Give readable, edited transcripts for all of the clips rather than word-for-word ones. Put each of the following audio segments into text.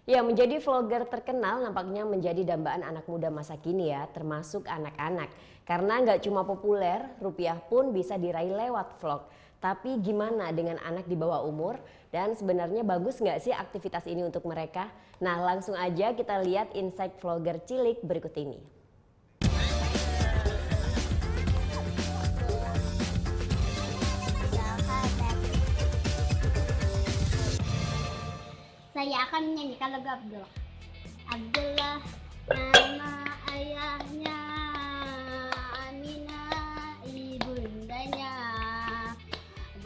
Ya, menjadi vlogger terkenal nampaknya menjadi dambaan anak muda masa kini ya, termasuk anak-anak. Karena nggak cuma populer, rupiah pun bisa diraih lewat vlog. Tapi gimana dengan anak di bawah umur? Dan sebenarnya bagus nggak sih aktivitas ini untuk mereka? Nah, langsung aja kita lihat insight vlogger cilik berikut ini. Saya akan menyanyikan lagu Abdullah. Abdullah nama ayahnya, Aminah ibundanya,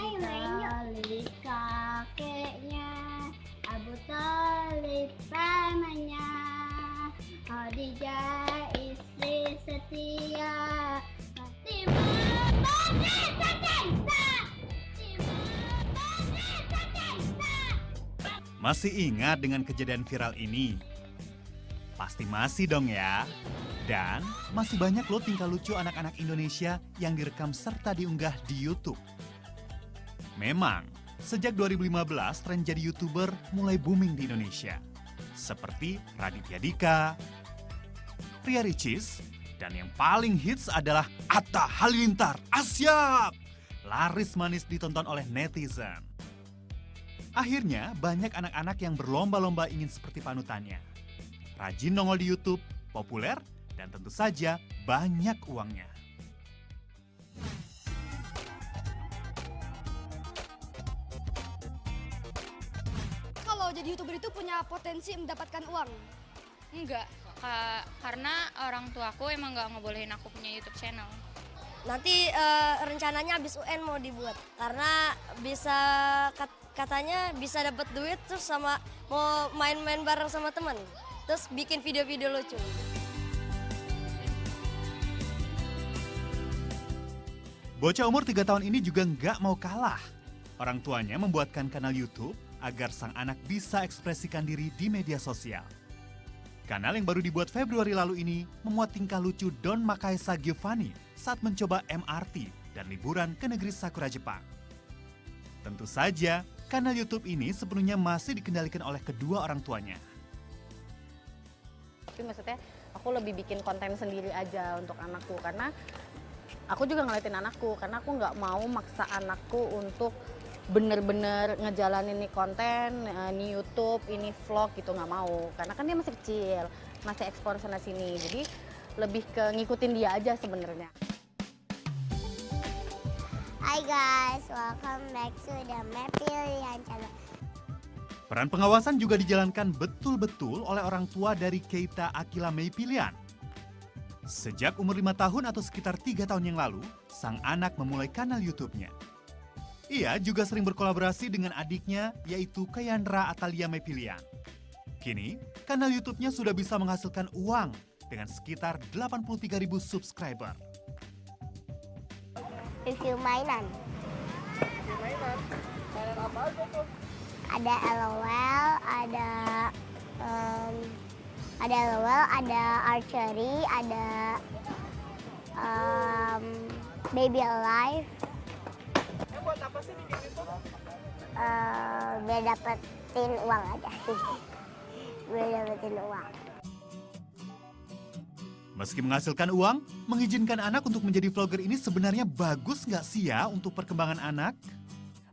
Abu Talib kakeknya, Abu Talib pamannya, Khadijah istri setia, Fatimah putri tercinta. Masih ingat dengan kejadian viral ini? Pasti masih dong ya. Dan masih banyak loh tingkah lucu anak-anak Indonesia yang direkam serta diunggah di YouTube. Memang, sejak 2015 tren jadi YouTuber mulai booming di Indonesia. Seperti Raditya Dika, Ria Ricis, dan yang paling hits adalah Atta Halilintar. Asyap! Laris manis ditonton oleh netizen. Akhirnya banyak anak-anak yang berlomba-lomba ingin seperti panutannya. Rajin nongol di YouTube, populer, dan tentu saja banyak uangnya. Kalau jadi YouTuber itu punya potensi mendapatkan uang? Enggak, karena orang tuaku emang nggak ngebolehin aku punya YouTube channel. Nanti rencananya habis UN mau dibuat karena bisa katanya bisa dapat duit terus sama mau main-main bareng sama teman. Terus bikin video-video lucu. Bocah umur 3 tahun ini juga nggak mau kalah. Orang tuanya membuatkan kanal YouTube agar sang anak bisa ekspresikan diri di media sosial. Kanal yang baru dibuat Februari lalu ini memuat tingkah lucu Don Makaesa Giovanni saat mencoba MRT dan liburan ke negeri Sakura Jepang. Tentu saja, kanal YouTube ini sepenuhnya masih dikendalikan oleh kedua orang tuanya. Tapi maksudnya aku lebih bikin konten sendiri aja untuk anakku karena aku juga ngeliatin anakku karena aku nggak mau maksa anakku untuk bener-bener ngejalanin nih konten, ini YouTube, ini vlog gitu, nggak mau. Karena kan dia masih kecil, masih eksplor sana sini. Jadi lebih ke ngikutin dia aja sebenarnya. Hi guys, welcome back to the Mepilian channel. Peran pengawasan juga dijalankan betul-betul oleh orang tua dari Keita Akila Mei Pilian. Sejak umur 5 tahun atau sekitar 3 tahun yang lalu, sang anak memulai kanal YouTube-nya. Ia juga sering berkolaborasi dengan adiknya, yaitu Kayandra Atalia Mei Pilian. Kini, kanal YouTube-nya sudah bisa menghasilkan uang dengan sekitar 83.000 subscriber. Review mainan. Mainan apa aja tuh? Ada LOL, ada LOL, ada archery, ada baby alive. Buat apa sih bikin itu? Biar dapetin uang aja. Biar dapetin uang. Meski menghasilkan uang, mengizinkan anak untuk menjadi vlogger ini sebenarnya bagus nggak sih ya untuk perkembangan anak?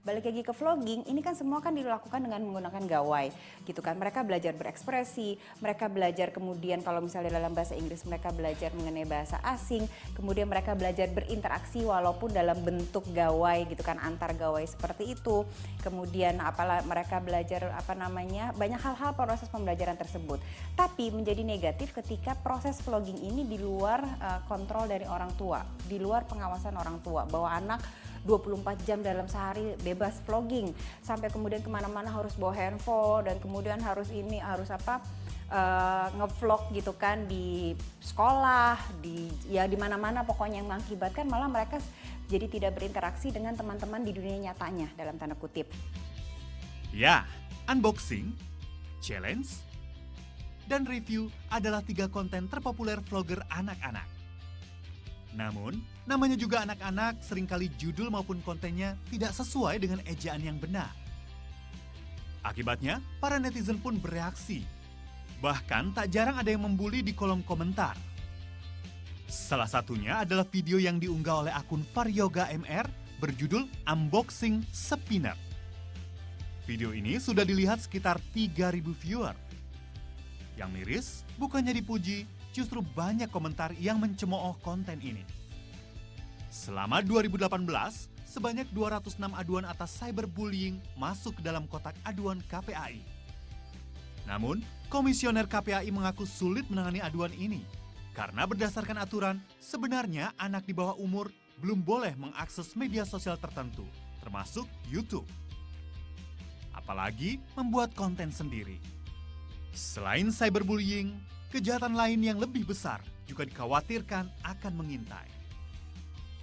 Balik lagi ke vlogging, ini kan semua kan dilakukan dengan menggunakan gawai gitu kan. Mereka belajar berekspresi, mereka belajar kemudian kalau misalnya dalam bahasa Inggris mereka belajar mengenai bahasa asing, kemudian mereka belajar berinteraksi walaupun dalam bentuk gawai gitu kan, antar gawai seperti itu. Kemudian mereka belajar banyak hal-hal proses pembelajaran tersebut. Tapi menjadi negatif ketika proses vlogging ini di luar kontrol dari orang tua, di luar pengawasan orang tua, bahwa anak 24 jam dalam sehari bebas vlogging, sampai kemudian kemana-mana harus bawa handphone dan kemudian harus ngevlog gitu kan di sekolah, di mana-mana pokoknya, yang mengakibatkan malah mereka jadi tidak berinteraksi dengan teman-teman di dunia nyatanya dalam tanda kutip. Ya, unboxing, challenge, dan review adalah 3 konten terpopuler vlogger anak-anak. Namun, namanya juga anak-anak, seringkali judul maupun kontennya tidak sesuai dengan ejaan yang benar. Akibatnya, para netizen pun bereaksi Bahkan tak jarang ada yang membuli di kolom komentar. Salah satunya adalah video yang diunggah oleh akun Varyoga MR berjudul Unboxing Spinner. Video ini sudah dilihat sekitar 3.000 viewer. Yang miris, bukannya dipuji, justru banyak komentar yang mencemooh konten ini. Selama 2018, sebanyak 206 aduan atas cyberbullying masuk ke dalam kotak aduan KPAI. Namun, Komisioner KPAI mengaku sulit menangani aduan ini. Karena berdasarkan aturan, sebenarnya anak di bawah umur belum boleh mengakses media sosial tertentu, termasuk YouTube. Apalagi membuat konten sendiri. Selain cyberbullying, kejahatan lain yang lebih besar juga dikhawatirkan akan mengintai.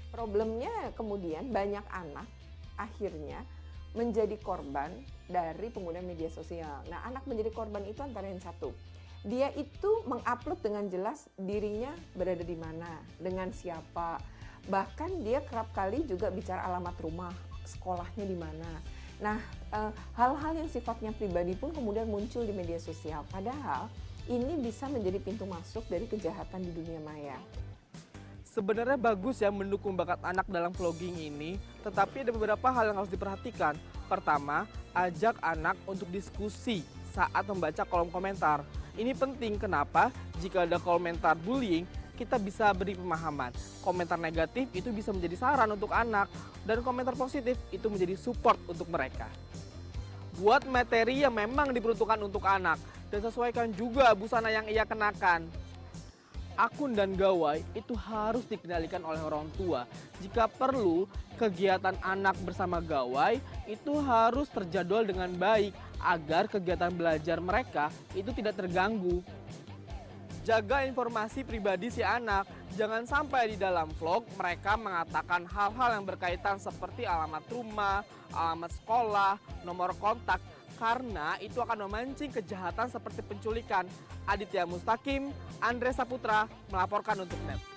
Problemnya kemudian banyak anak akhirnya menjadi korban dari pengguna media sosial. Nah, anak menjadi korban itu antara yang satu. Dia itu mengupload dengan jelas dirinya berada di mana, dengan siapa. Bahkan dia kerap kali juga bicara alamat rumah, sekolahnya di mana. Nah, hal-hal yang sifatnya pribadi pun kemudian muncul di media sosial. Padahal ini bisa menjadi pintu masuk dari kejahatan di dunia maya. Sebenarnya bagus ya mendukung bakat anak dalam vlogging ini, tetapi ada beberapa hal yang harus diperhatikan. Pertama, ajak anak untuk diskusi saat membaca kolom komentar. Ini penting, kenapa? Jika ada komentar bullying, kita bisa beri pemahaman. Komentar negatif itu bisa menjadi saran untuk anak, dan komentar positif itu menjadi support untuk mereka. Buat materi yang memang diperuntukkan untuk anak, dan sesuaikan juga busana yang ia kenakan. Akun dan gawai itu harus dikendalikan oleh orang tua. Jika perlu, kegiatan anak bersama gawai itu harus terjadwal dengan baik agar kegiatan belajar mereka itu tidak terganggu. Jaga informasi pribadi si anak. Jangan sampai di dalam vlog mereka mengatakan hal-hal yang berkaitan seperti alamat rumah, alamat sekolah, nomor kontak, karena itu akan memancing kejahatan seperti penculikan. Aditya Mustaqim, Andre Saputra melaporkan untuk NET.